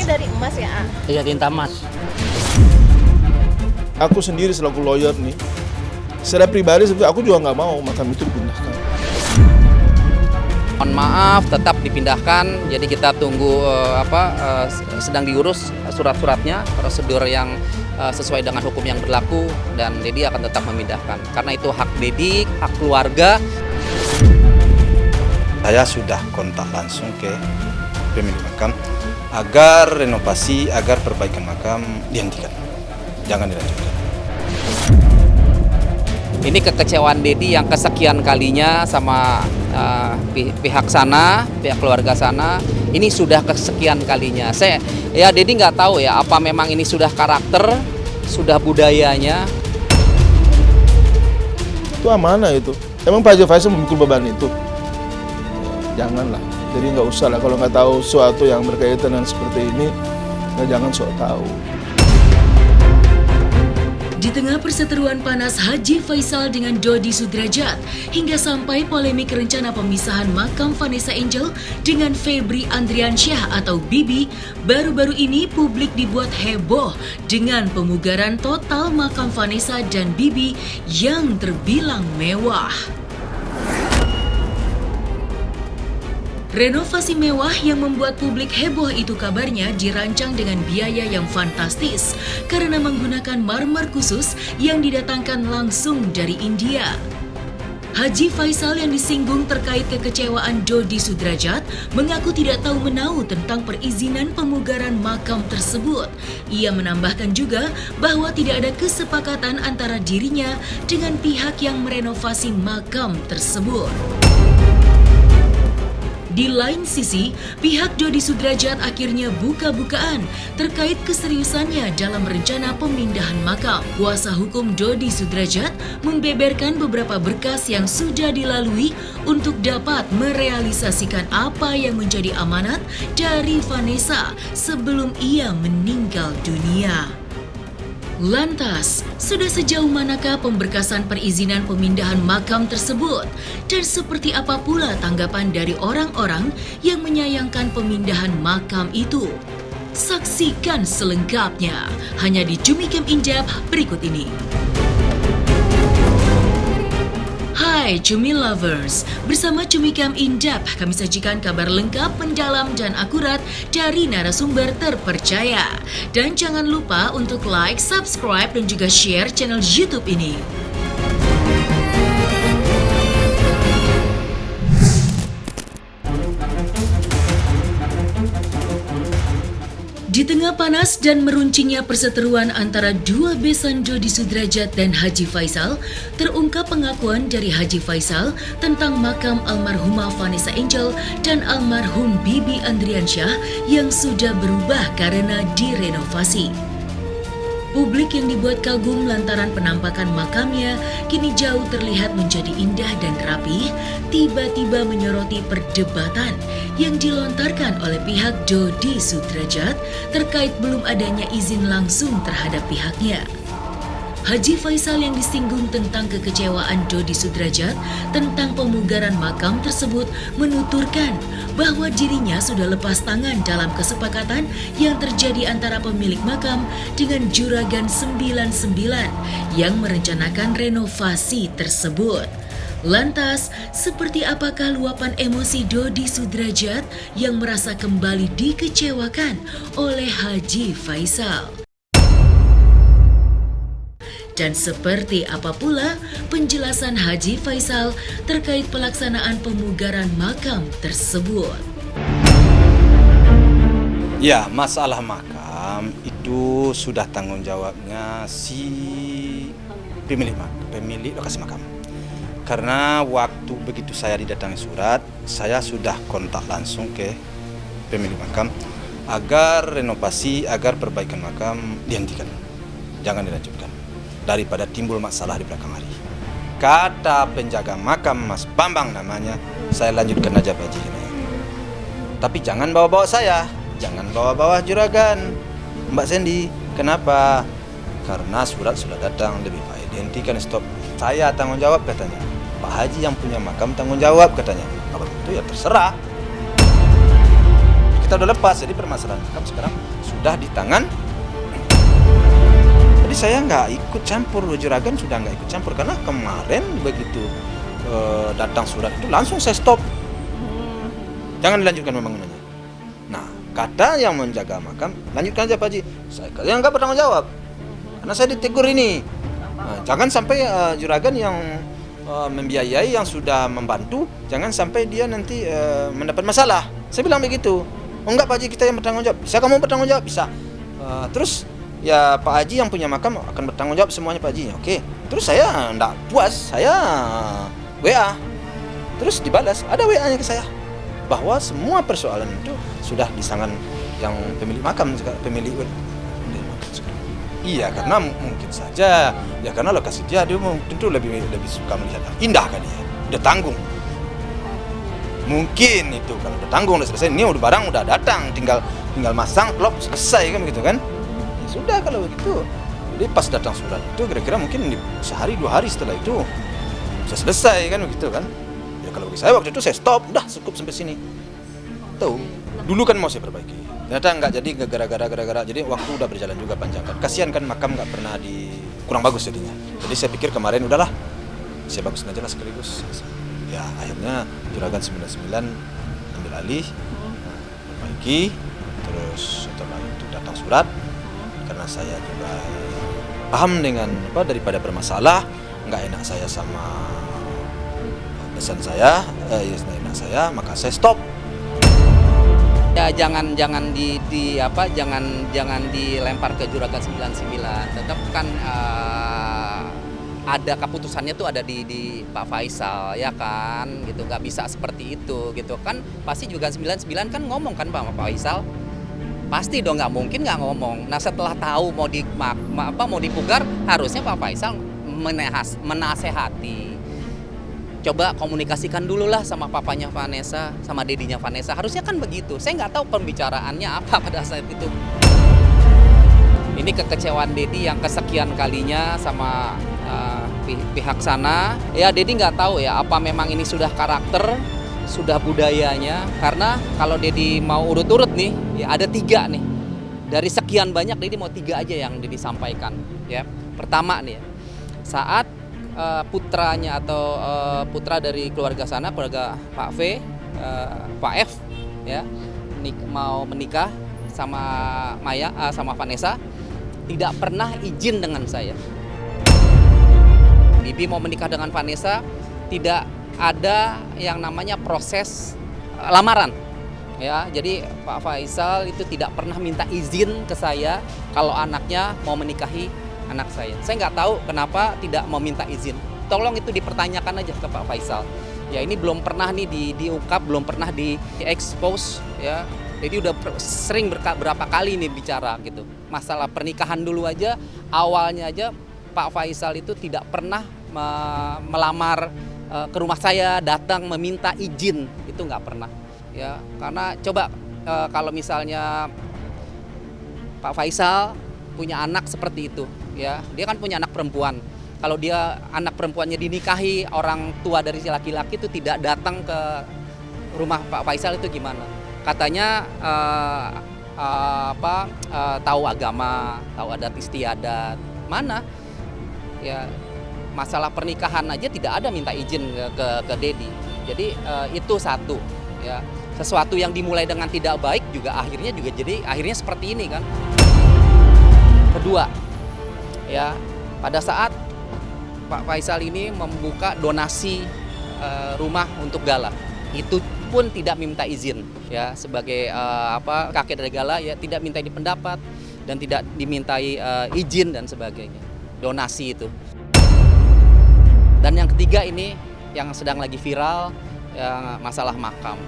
Ini dari emas ya? Iya, tinta emas. Aku sendiri selaku lawyer nih, secara pribadi sebetulnya aku juga nggak mau makam itu dipindahkan. Mohon maaf, tetap dipindahkan. Jadi kita tunggu sedang diurus surat-suratnya, prosedur yang sesuai dengan hukum yang berlaku, dan Dedi akan tetap memindahkan. Karena itu hak Dedi, hak keluarga. Saya sudah kontak langsung ke pemilik makam agar renovasi, agar perbaikan makam dihentikan, jangan dilanjutkan. Ini kekecewaan Dedi yang kesekian kalinya sama pihak sana, pihak keluarga sana. Ini sudah kesekian kalinya. Dedi nggak tahu ya, apa memang ini sudah karakter, sudah budayanya. Itu amanah itu. Emang Pak Haji Faisal memikul beban itu? Janganlah. Jadi nggak usah lah kalau nggak tahu sesuatu yang berkaitan dengan seperti ini, jangan sok tahu. Di tengah perseteruan panas Haji Faisal dengan Dodi Sudrajat hingga sampai polemik rencana pemisahan makam Vanessa Angel dengan Febri Andriansyah atau Bibi, baru-baru ini publik dibuat heboh dengan pemugaran total makam Vanessa dan Bibi yang terbilang mewah. Renovasi mewah yang membuat publik heboh itu kabarnya dirancang dengan biaya yang fantastis karena menggunakan marmer khusus yang didatangkan langsung dari India. Haji Faisal yang disinggung terkait kekecewaan Dodi Sudrajat mengaku tidak tahu menau tentang perizinan pemugaran makam tersebut. Ia menambahkan juga bahwa tidak ada kesepakatan antara dirinya dengan pihak yang merenovasi makam tersebut. Di lain sisi, pihak Dodi Sudrajat akhirnya buka-bukaan terkait keseriusannya dalam rencana pemindahan makam. Kuasa hukum Dodi Sudrajat membeberkan beberapa berkas yang sudah dilalui untuk dapat merealisasikan apa yang menjadi amanat dari Vanessa sebelum ia meninggal dunia. Lantas, sudah sejauh manakah pemberkasan perizinan pemindahan makam tersebut? Dan seperti apa pula tanggapan dari orang-orang yang menyayangkan pemindahan makam itu? Saksikan selengkapnya hanya di Cumi Camp In-Depth berikut ini. Hai Cumi Lovers, bersama Cumi Camp In-Depth kami sajikan kabar lengkap, mendalam, dan akurat dari narasumber terpercaya. Dan jangan lupa untuk like, subscribe, dan juga share channel YouTube ini. Di tengah panas dan meruncingnya perseteruan antara dua besan Dodi Sudrajat dan Haji Faisal, terungkap pengakuan dari Haji Faisal tentang makam almarhumah Vanessa Angel dan almarhum Bibi Andriansyah yang sudah berubah karena direnovasi. Publik yang dibuat kagum lantaran penampakan makamnya kini jauh terlihat menjadi indah dan rapi, tiba-tiba menyoroti perdebatan yang dilontarkan oleh pihak Dodi Sudrajat terkait belum adanya izin langsung terhadap pihaknya. Haji Faisal yang disinggung tentang kekecewaan Dodi Sudrajat tentang pemugaran makam tersebut menuturkan bahwa dirinya sudah lepas tangan dalam kesepakatan yang terjadi antara pemilik makam dengan Juragan 99 yang merencanakan renovasi tersebut. Lantas, seperti apakah luapan emosi Dodi Sudrajat yang merasa kembali dikecewakan oleh Haji Faisal? Dan seperti apa pula penjelasan Haji Faisal terkait pelaksanaan pemugaran makam tersebut? Ya, masalah makam itu sudah tanggung jawabnya si pemilik lokasi makam. Karena waktu begitu saya didatangi surat, saya sudah kontak langsung ke pemilik makam agar renovasi, agar perbaikan makam dihentikan, jangan dilanjutkan, daripada timbul masalah di belakang hari. Kata penjaga makam Mas Bambang namanya, saya lanjutkan aja bajinya. Tapi jangan bawa-bawa saya, jangan bawa-bawa juragan Mbak Sandy. Kenapa? Karena surat sudah datang, lebih baik dihentikan, stop. Saya tanggung jawab katanya. Pak Haji yang punya makam tanggung jawab katanya. Kalau itu ya terserah. Kita kita udah lepas. Jadi permasalahan makam sekarang sudah di tangan. Jadi saya nggak ikut campur, Juragan sudah nggak ikut campur karena kemarin begitu datang surat itu langsung saya stop. Jangan dilanjutkan pembangunannya. Nah, kata yang menjaga makam, lanjutkan aja Pak Haji. Saya nggak bertanggung jawab karena saya ditegur ini. Nah, jangan sampai Juragan yang membiayai yang sudah membantu, jangan sampai dia nanti mendapat masalah. Saya bilang begitu. Oh enggak Pak Haji, kita yang bertanggung jawab. Bisa kamu bertanggung jawab? Bisa. Terus ya Pak Haji yang punya makam akan bertanggung jawab semuanya Pak Haji. Oke. Terus saya enggak puas, saya WA. Terus dibalas, ada WA-nya ke saya bahwa semua persoalan itu sudah di tangan yang pemilik makam, pemilik makam sekarang. Iya, karena mungkin saja ya karena lokasi dia tentu lebih suka melihat indah kan ya. Udah tanggung. Mungkin itu kalau udah tanggung udah selesai, ini udah barang udah datang, tinggal masang klop selesai kan begitu kan. Ya sudah kalau begitu. Jadi pas datang surat itu kira-kira mungkin sehari 2 hari setelah itu bisa selesai kan begitu kan. Ya kalau bagi saya waktu itu saya stop, udah cukup sampai sini. Tahu, dulu kan mau saya perbaiki. Ternyata nggak jadi gara-gara jadi waktu udah berjalan juga panjang kan. Kasihan kan makam nggak pernah kurang bagus jadinya. Jadi saya pikir kemarin udahlah, saya bagusin aja lah sekaligus. Ya akhirnya Juragan 99 ambil alih, perbaiki, terus setelah itu datang surat karena saya juga paham dengan daripada bermasalah, nggak enak saya sama pesan saya, nggak enak saya, maka saya stop. Ya jangan dilempar ke Juragan 99. Tetap kan ada keputusannya tuh ada di Pak Faisal ya kan, gitu. Nggak bisa seperti itu gitu kan. Pasti juga 99 kan ngomong kan Pak Faisal. Pasti dong, nggak mungkin nggak ngomong. Nah setelah tahu mau dipugar, harusnya Pak Faisal menasehati. Coba komunikasikan dulu lah sama papanya Vanessa, sama dedinya Vanessa. Harusnya kan begitu. Saya nggak tahu pembicaraannya apa pada saat itu. Ini kekecewaan Dedi yang kesekian kalinya sama pihak sana. Ya Dedi nggak tahu ya apa memang ini sudah karakter, sudah budayanya. Karena kalau Dedi mau urut-urut nih, ya ada 3 nih. Dari sekian banyak Dedi mau 3 aja yang Dedi sampaikan. Ya, pertama nih, ya, saat putranya atau putra dari keluarga sana, keluarga Pak V, Pak F, ya mau menikah sama Maya, sama Vanessa, tidak pernah izin dengan saya. Bibi mau menikah dengan Vanessa, tidak ada yang namanya proses lamaran. Ya, jadi Pak Faisal itu tidak pernah minta izin ke saya kalau anaknya mau menikahi anak saya. Saya nggak tahu kenapa tidak meminta izin. Tolong itu dipertanyakan aja ke Pak Faisal. Ya ini belum pernah nih diungkap, belum pernah di-expose ya. Jadi udah sering berapa kali nih bicara gitu. Masalah pernikahan dulu aja, awalnya aja Pak Faisal itu tidak pernah melamar ke rumah saya, datang meminta izin, itu nggak pernah. Ya, karena coba kalau misalnya Pak Faisal punya anak seperti itu, ya dia kan punya anak perempuan. Kalau dia anak perempuannya dinikahi orang tua dari si laki-laki itu tidak datang ke rumah Pak Faisal itu gimana? Katanya tahu agama, tahu adat istiadat, mana? Ya masalah pernikahan aja tidak ada minta izin ke Dedi. Jadi itu satu, ya sesuatu yang dimulai dengan tidak baik juga akhirnya seperti ini kan. Kedua, ya pada saat Pak Faisal ini membuka donasi rumah untuk Gala, itu pun tidak minta izin ya, sebagai kakek dari Gala ya tidak minta pendapat dan tidak dimintai izin dan sebagainya, donasi itu. Dan yang ketiga ini yang sedang lagi viral ya, masalah makam.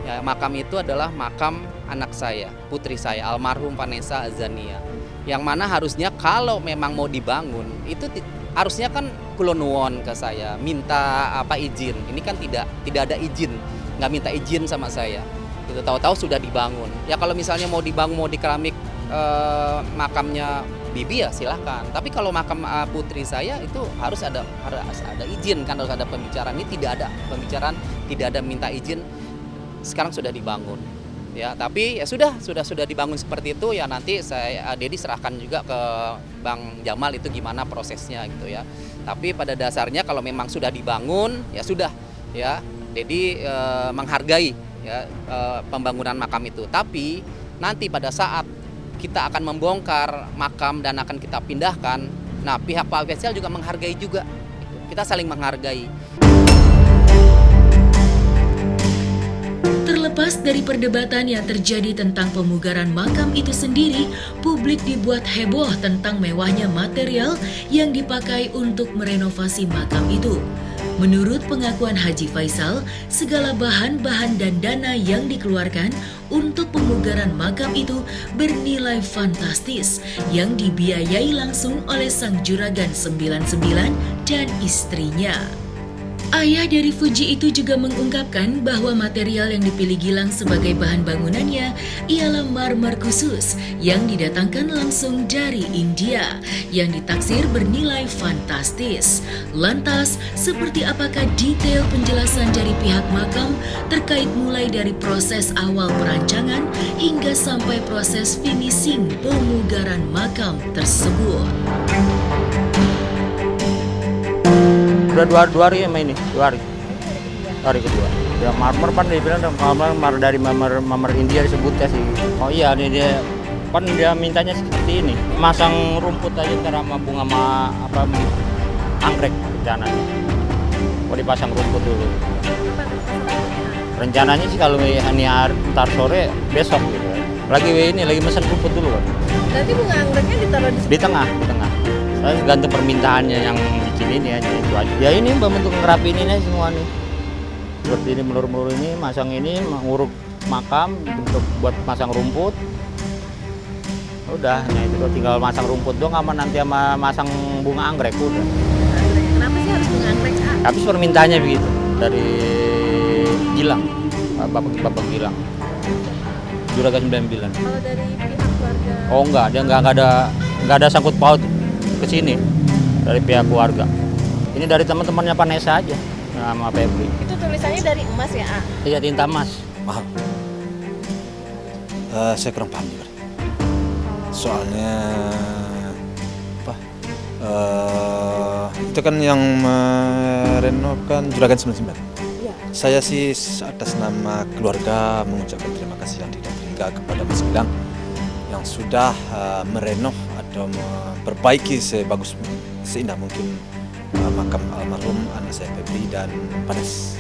Ya, makam itu adalah makam anak saya, putri saya, almarhum Vanessa Azania. Yang mana harusnya kalau memang mau dibangun itu harusnya kan kulonuwon ke saya, minta izin. Ini kan tidak ada izin, nggak minta izin sama saya. Gitu, tahu-tahu sudah dibangun. Ya kalau misalnya mau dibangun, mau di keramik makamnya Bibi ya silahkan. Tapi kalau makam putri saya itu harus ada izin kan, harus ada pembicaraan. Ini tidak ada pembicaraan, tidak ada minta izin. Sekarang sudah dibangun. Ya, tapi ya sudah dibangun seperti itu ya, nanti Dedi serahkan juga ke Bang Jamal itu gimana prosesnya gitu ya. Tapi pada dasarnya kalau memang sudah dibangun ya sudah ya, Dedi menghargai ya pembangunan makam itu. Tapi nanti pada saat kita akan membongkar makam dan akan kita pindahkan, nah pihak Pak Faisal juga menghargai juga. Kita saling menghargai. Terlepas dari perdebatan yang terjadi tentang pemugaran makam itu sendiri, publik dibuat heboh tentang mewahnya material yang dipakai untuk merenovasi makam itu. Menurut pengakuan Haji Faisal, segala bahan-bahan dan dana yang dikeluarkan untuk pemugaran makam itu bernilai fantastis yang dibiayai langsung oleh sang Juragan 99 dan istrinya. Ayah dari Fuji itu juga mengungkapkan bahwa material yang dipilih Gilang sebagai bahan bangunannya ialah marmer khusus yang didatangkan langsung dari India yang ditaksir bernilai fantastis. Lantas, seperti apakah detail penjelasan dari pihak makam terkait mulai dari proses awal perancangan hingga sampai proses finishing pemugaran makam tersebut? Udah dua hari ya main ini, 2 hari. Hari kedua. Ya marmer kan dia bilang marmer dari marmer India disebutnya sih. Oh iya dia kan dia mintanya seperti ini. Masang rumput aja ntar sama bunga apa anggrek rencananya. Mau dipasang rumput dulu. Rencananya sih kalau ini ntar sore besok gitu. Lagi mesen rumput dulu kan. Nanti bunga anggreknya ditaruh di tengah. Saya gantung permintaannya yang bikin ini aja itu aja. Ya ini bentuk ngerapiin ini semua nih. Seperti ini melur-melur ini, masang ini, menguruk makam untuk buat masang rumput. Udah, nah itu tinggal masang rumput doang sama nanti sama masang bunga anggrek udah. Kenapa sih harus bunga anggrek? Habis permintaannya begitu dari Gilang, Bapak Gilang. Juragan 99. Kalau dari pihak keluarga? Oh enggak, dia enggak ada sangkut paut ke sini dari pihak keluarga. Ini dari teman-temannya Vanessa aja sama Febri. Itu tulisannya dari emas ya, A? Iya, tinta emas. Mahal. Saya kurang paham juga. Soalnya apa? Itu kan yang merenovkan Juragan 99. Iya. Saya sih atas nama keluarga mengucapkan terima kasih yang tidak terhingga kepada Mas Gilang yang sudah merenov atau memperbaiki seindah mungkin makam almarhum anak saya Febri dan Panes.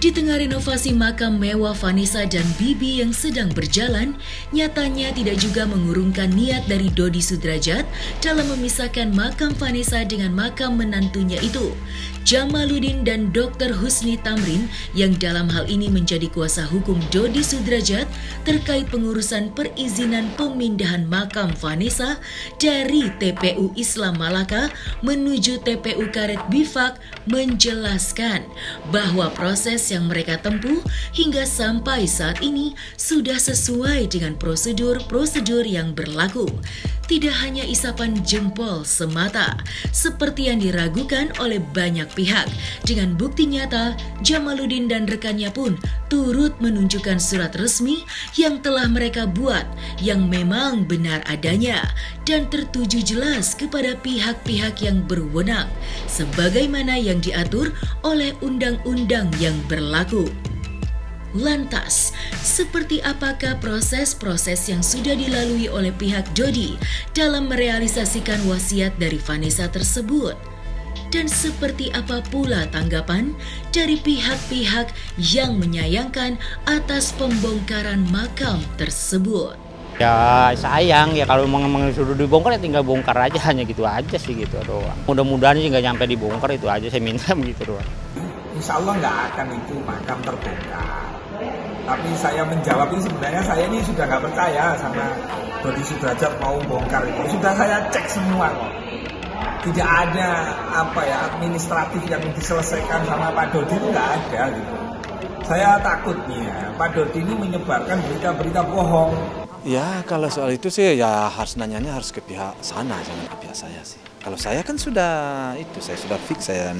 Di tengah renovasi makam mewah Vanessa dan Bibi yang sedang berjalan, nyatanya tidak juga mengurungkan niat dari Dodi Sudrajat dalam memisahkan makam Vanessa dengan makam menantunya itu, Jamaluddin dan Dr. Husni Tamrin, yang dalam hal ini menjadi kuasa hukum Dodi Sudrajat terkait pengurusan perizinan pemindahan makam Vanessa dari TPU Islam Malaka menuju TPU Karet Bifak, menjelaskan bahwa proses yang mereka tempuh hingga sampai saat ini sudah sesuai dengan prosedur-prosedur yang berlaku. Tidak hanya isapan jempol semata, seperti yang diragukan oleh banyak pihak. Dengan bukti nyata, Jamaluddin dan rekannya pun turut menunjukkan surat resmi yang telah mereka buat, yang memang benar adanya dan tertuju jelas kepada pihak-pihak yang berwenang, sebagaimana yang diatur oleh undang-undang yang berlaku. Lantas, seperti apakah proses-proses yang sudah dilalui oleh pihak Dodi dalam merealisasikan wasiat dari Vanessa tersebut? Dan seperti apa pula tanggapan dari pihak-pihak yang menyayangkan atas pembongkaran makam tersebut? Ya sayang ya kalau memang sudah dibongkar ya tinggal bongkar aja, hanya gitu aja sih gitu doang. Mudah-mudahan sih nggak nyampe dibongkar, itu aja saya minta begitu doang. Insya Allah nggak akan itu makam terbongkar. Tapi saya menjawab ini sebenarnya saya ini sudah nggak percaya sama Dodi Sudrajat mau bongkar itu. Sudah saya cek semua kok. Tidak ada administratif yang diselesaikan sama Pak Dodi, itu nggak ada gitu. Saya takutnya Pak Dodi ini menyebarkan berita-berita bohong. Ya kalau soal itu sih ya harus nanyanya harus ke pihak sana, jangan ke pihak saya sih. Kalau saya kan sudah fix, saya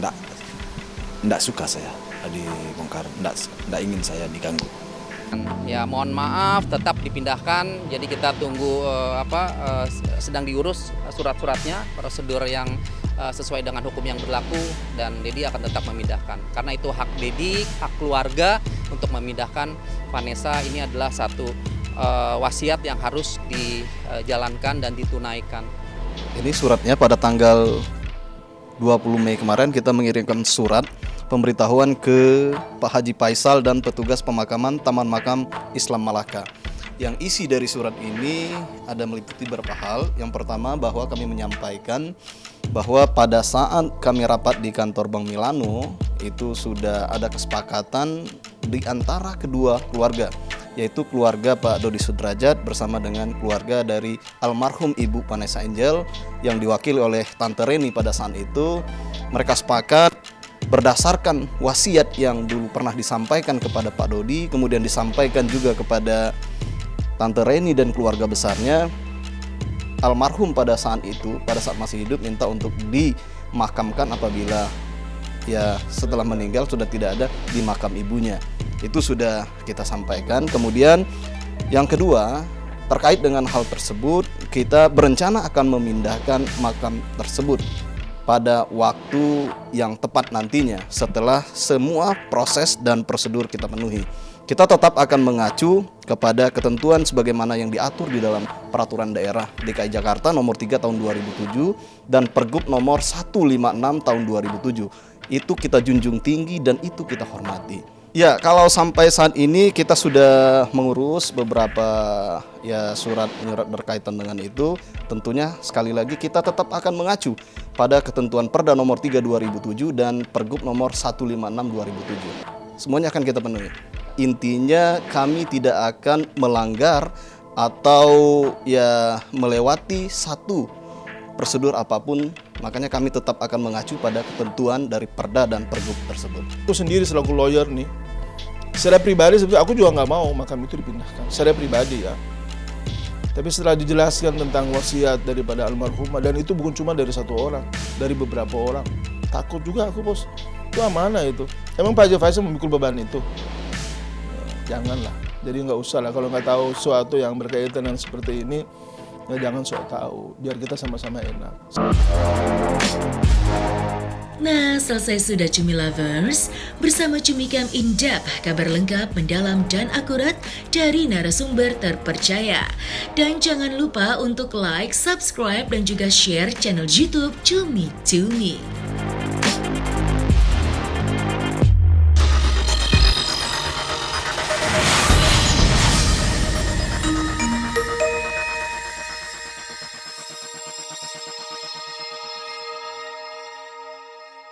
enggak suka saya. dibongkar. Nggak ingin saya diganggu. Ya mohon maaf, tetap dipindahkan. Jadi kita tunggu sedang diurus surat-suratnya, prosedur yang sesuai dengan hukum yang berlaku, dan Dedi akan tetap memindahkan. Karena itu hak Dedi, hak keluarga untuk memindahkan Vanessa. Ini adalah satu wasiat yang harus dijalankan dan ditunaikan. Ini suratnya pada tanggal 20 Mei kemarin kita mengirimkan surat pemberitahuan ke Pak Haji Faisal dan petugas pemakaman Taman Makam Islam Malaka. Yang isi dari surat ini ada meliputi beberapa hal. Yang pertama, bahwa kami menyampaikan bahwa pada saat kami rapat di kantor Bank Milano itu sudah ada kesepakatan di antara kedua keluarga, yaitu keluarga Pak Dodi Sudrajat bersama dengan keluarga dari almarhum Ibu Vanessa Angel yang diwakili oleh Tante Reni pada saat itu. Mereka sepakat berdasarkan wasiat yang dulu pernah disampaikan kepada Pak Dodi, kemudian disampaikan juga kepada Tante Reni dan keluarga besarnya. Almarhum pada saat itu, pada saat masih hidup, minta untuk dimakamkan apabila ya setelah meninggal sudah tidak ada di makam ibunya. Itu sudah kita sampaikan. Kemudian yang kedua, terkait dengan hal tersebut, kita berencana akan memindahkan makam tersebut pada waktu yang tepat nantinya setelah semua proses dan prosedur kita penuhi. Kita tetap akan mengacu kepada ketentuan sebagaimana yang diatur di dalam Peraturan Daerah DKI Jakarta nomor 3 tahun 2007 dan Pergub nomor 156 tahun 2007. Itu kita junjung tinggi dan itu kita hormati. Ya, kalau sampai saat ini kita sudah mengurus beberapa surat berkaitan dengan itu, tentunya sekali lagi kita tetap akan mengacu pada ketentuan Perda nomor 3 2007 dan Pergub nomor 156 2007. Semuanya akan kita penuhi. Intinya kami tidak akan melanggar atau melewati satu prosedur apapun, makanya kami tetap akan mengacu pada ketentuan dari Perda dan Pergub tersebut. Aku sendiri selaku lawyer nih, secara pribadi sebetulnya aku juga nggak mau makam itu dipindahkan, secara pribadi ya. Tapi setelah dijelaskan tentang wasiat daripada almarhumah, dan itu bukan cuma dari satu orang, dari beberapa orang, takut juga aku, bos. Itu amanah itu. Emang Pak Haji Faisal memikul beban itu? Janganlah. Jadi nggak usah lah kalau nggak tahu sesuatu yang berkaitan dengan seperti ini, ya jangan sok tahu. Biar kita sama-sama enak. Nah, selesai sudah Cumi Lovers. Bersama Cumikam In-Depth, kabar lengkap, mendalam, dan akurat dari narasumber terpercaya. Dan jangan lupa untuk like, subscribe, dan juga share channel YouTube Cumi Cumi.